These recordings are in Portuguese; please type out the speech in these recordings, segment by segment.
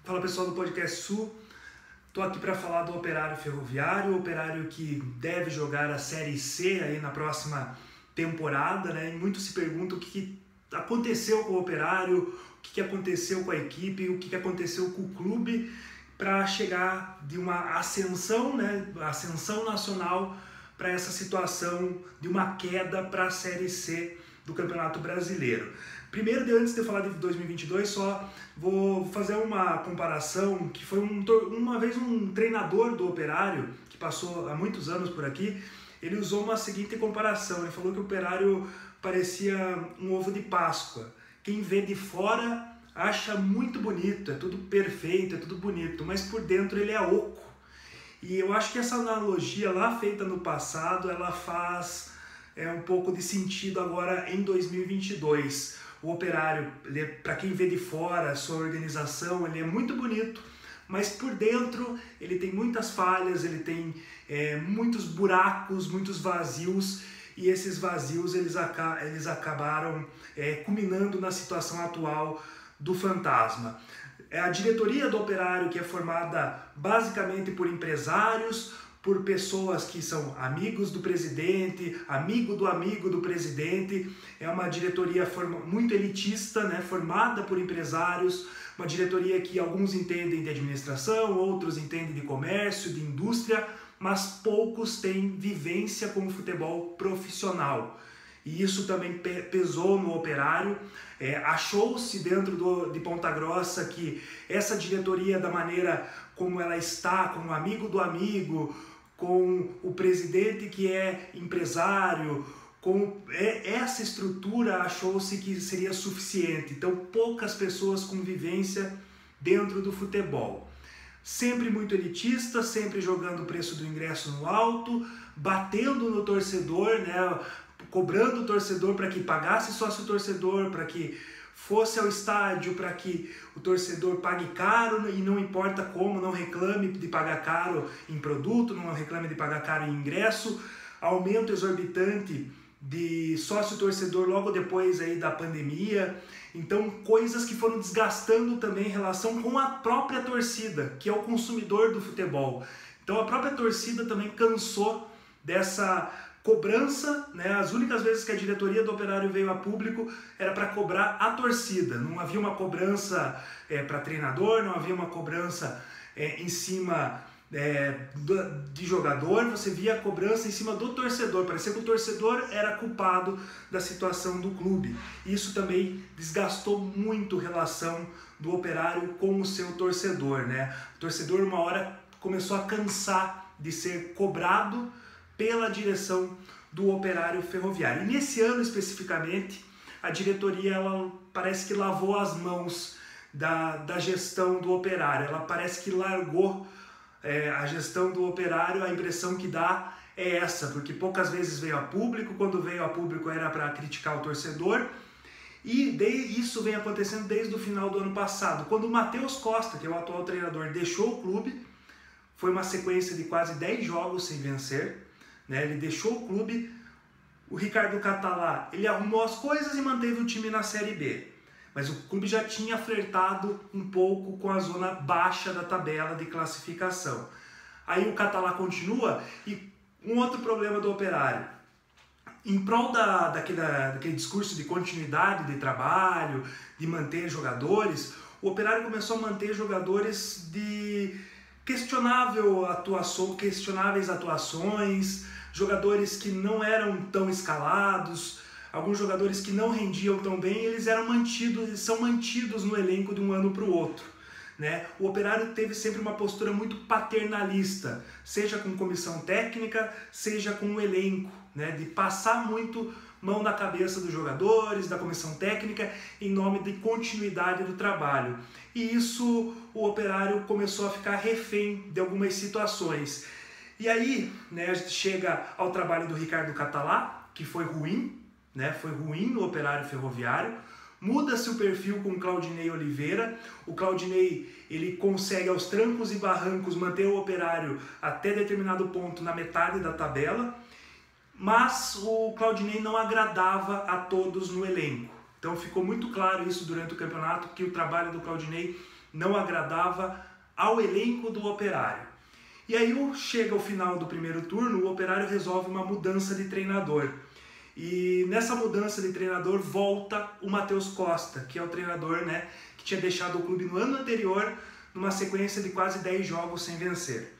Fala pessoal do Podcast Sul, estou aqui para falar do Operário Ferroviário, o Operário que deve jogar a Série C aí na próxima temporada, né? E muitos se perguntam o que aconteceu com o Operário, o que aconteceu com a equipe, o que aconteceu com o clube para chegar de uma ascensão, né? Ascensão nacional para essa situação de uma queda para a Série C do Campeonato Brasileiro. Primeiro, antes de eu falar de 2022, só vou fazer uma comparação que foi uma vez um treinador do Operário, que passou há muitos anos por aqui, ele usou uma seguinte comparação, ele falou que o Operário parecia um ovo de Páscoa. Quem vê de fora acha muito bonito, é tudo perfeito, é tudo bonito, mas por dentro ele é oco. E eu acho que essa analogia lá feita no passado, ela faz um pouco de sentido agora em 2022. O Operário, para quem vê de fora a sua organização, ele é muito bonito, mas por dentro ele tem muitas falhas, ele tem muitos buracos, muitos vazios, e esses vazios eles acabaram culminando na situação atual do fantasma. A diretoria do Operário, que é formada basicamente por empresários, por pessoas que são amigos do presidente, amigo do presidente, é uma diretoria muito elitista, né, formada por empresários, uma diretoria que alguns entendem de administração, outros entendem de comércio, de indústria, mas poucos têm vivência com o futebol profissional. E isso também pesou no Operário. Achou-se dentro de Ponta Grossa que essa diretoria, da maneira como ela está, como amigo do amigo, com o presidente que é empresário, com essa estrutura, achou-se que seria suficiente. Então, poucas pessoas com vivência dentro do futebol. Sempre muito elitista, sempre jogando o preço do ingresso no alto, batendo no torcedor, né? Cobrando o torcedor para que pagasse sócio torcedor, para que fosse ao estádio, para que o torcedor pague caro e não importa como, não reclame de pagar caro em produto, não reclame de pagar caro em ingresso, aumento exorbitante de sócio torcedor logo depois aí da pandemia. Então, coisas que foram desgastando também em relação com a própria torcida, que é o consumidor do futebol. Então, a própria torcida também cansou dessa cobrança, né? As únicas vezes que a diretoria do Operário veio a público era para cobrar a torcida. Não havia uma cobrança para treinador, não havia uma cobrança em cima de jogador, você via a cobrança em cima do torcedor. Parecia que o torcedor era culpado da situação do clube. Isso também desgastou muito a relação do Operário com o seu torcedor, né? O torcedor uma hora começou a cansar de ser cobrado pela direção do Operário Ferroviário. E nesse ano especificamente, a diretoria ela parece que lavou as mãos da gestão do Operário. Ela parece que largou a gestão do Operário. A impressão que dá é essa, porque poucas vezes veio a público, quando veio a público era para criticar o torcedor, e isso vem acontecendo desde o final do ano passado, quando o Matheus Costa, que é o atual treinador, deixou o clube. Foi uma sequência de quase 10 jogos sem vencer, né? Ele deixou o clube. O Ricardo Catalá, ele arrumou as coisas e manteve o time na Série B, mas o clube já tinha flertado um pouco com a zona baixa da tabela de classificação. Aí o Catalá continua, e um outro problema do Operário, em prol daquele discurso de continuidade de trabalho, de manter jogadores, o Operário começou a manter jogadores de questionáveis atuações, jogadores que não eram tão escalados, alguns jogadores que não rendiam tão bem, eles são mantidos no elenco de um ano para o outro, né? O Operário teve sempre uma postura muito paternalista, seja com comissão técnica, seja com o elenco, né? De passar muito mão na cabeça dos jogadores, da comissão técnica, em nome de continuidade do trabalho. E isso o Operário começou a ficar refém de algumas situações. E aí, né, a gente chega ao trabalho do Ricardo Catalá, que foi ruim, né? Foi ruim no Operário Ferroviário. Muda-se o perfil com o Claudinei Oliveira. O Claudinei, ele consegue aos trancos e barrancos manter o Operário até determinado ponto na metade da tabela, mas o Claudinei não agradava a todos no elenco. Então ficou muito claro isso durante o campeonato, que o trabalho do Claudinei não agradava ao elenco do Operário. E aí chega o final do primeiro turno, o Operário resolve uma mudança de treinador. E nessa mudança de treinador volta o Matheus Costa, que é o treinador, né, que tinha deixado o clube no ano anterior, numa sequência de quase 10 jogos sem vencer.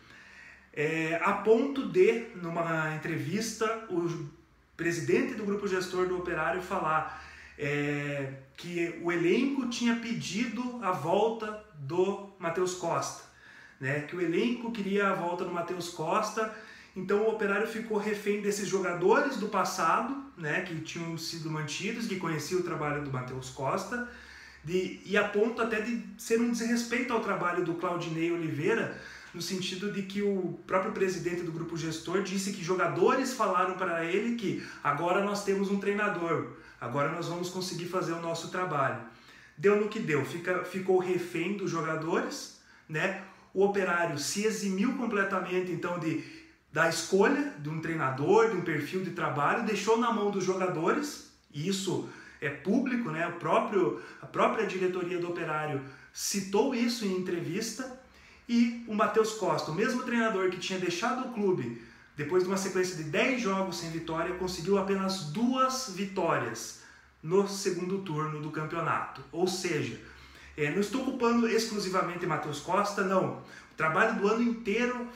A ponto de, numa entrevista, o presidente do grupo gestor do Operário falar que o elenco tinha pedido a volta do Matheus Costa, né, que o elenco queria a volta do Matheus Costa. Então o Operário ficou refém desses jogadores do passado, né, que tinham sido mantidos, que conheciam o trabalho do Matheus Costa, e a ponto até de ser um desrespeito ao trabalho do Claudinei Oliveira, no sentido de que o próprio presidente do grupo gestor disse que jogadores falaram para ele que agora nós temos um treinador, agora nós vamos conseguir fazer o nosso trabalho. Deu no que deu, ficou refém dos jogadores, né? O Operário se eximiu completamente então da escolha de um treinador, de um perfil de trabalho, deixou na mão dos jogadores, e isso é público, né? A própria diretoria do Operário citou isso em entrevista. E o Matheus Costa, o mesmo treinador que tinha deixado o clube depois de uma sequência de 10 jogos sem vitória, conseguiu apenas 2 vitórias no segundo turno do campeonato. Ou seja, não estou culpando exclusivamente Matheus Costa, não. O trabalho do ano inteiro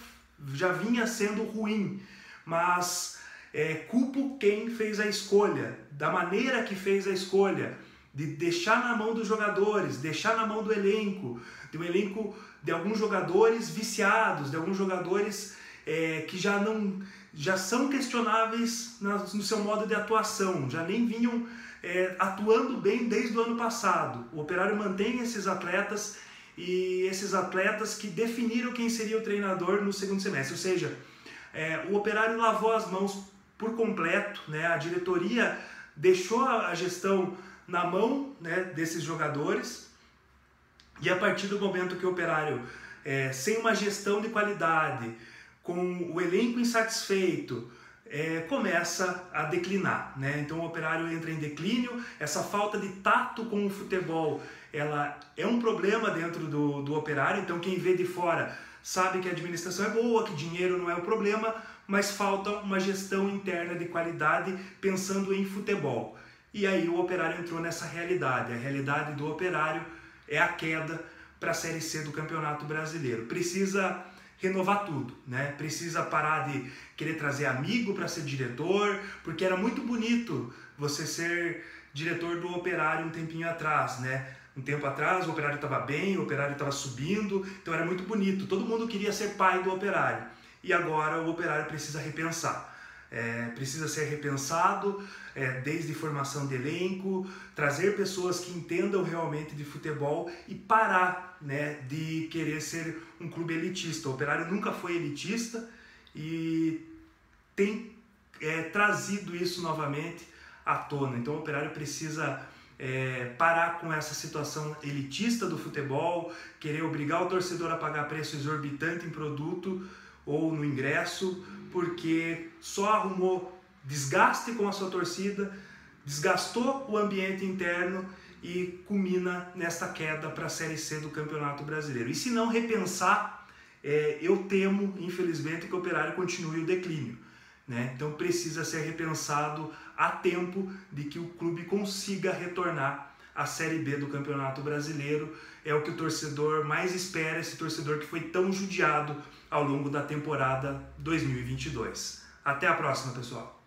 já vinha sendo ruim, mas culpo quem fez a escolha, da maneira que fez a escolha, de deixar na mão dos jogadores, deixar na mão do elenco, de um elenco de alguns jogadores viciados, de alguns jogadores que já são questionáveis no seu modo de atuação, já nem vinham atuando bem desde o ano passado. O Operário mantém esses atletas, e esses atletas que definiram quem seria o treinador no segundo semestre, ou seja, o Operário lavou as mãos por completo, né? A diretoria deixou a gestão na mão, né, desses jogadores, e a partir do momento que o Operário, sem uma gestão de qualidade, com o elenco insatisfeito, começa a declinar, né? Então o Operário entra em declínio. Essa falta de tato com o futebol, ela é um problema dentro do Operário. Então quem vê de fora sabe que a administração é boa, que dinheiro não é o problema, mas falta uma gestão interna de qualidade pensando em futebol. E aí o Operário entrou nessa realidade. A realidade do Operário é a queda para a Série C do Campeonato Brasileiro. Precisa renovar tudo, né? Precisa parar de querer trazer amigo para ser diretor, porque era muito bonito você ser diretor do Operário um tempinho atrás, né? Um tempo atrás o Operário estava bem, o Operário estava subindo, então era muito bonito. Todo mundo queria ser pai do Operário. E agora o Operário precisa repensar. Precisa ser repensado, desde formação de elenco, trazer pessoas que entendam realmente de futebol e parar, né, de querer ser um clube elitista. O Operário nunca foi elitista e tem trazido isso novamente à tona. Então o Operário precisa parar com essa situação elitista do futebol, querer obrigar o torcedor a pagar preço exorbitante em produto ou no ingresso, porque só arrumou desgaste com a sua torcida, desgastou o ambiente interno e culmina nesta queda para a Série C do Campeonato Brasileiro. E se não repensar, eu temo, infelizmente, que o Operário continue o declínio, né? Então precisa ser repensado a tempo de que o clube consiga retornar à Série B do Campeonato Brasileiro. É o que o torcedor mais espera, esse torcedor que foi tão judiado ao longo da temporada 2022. Até a próxima, pessoal!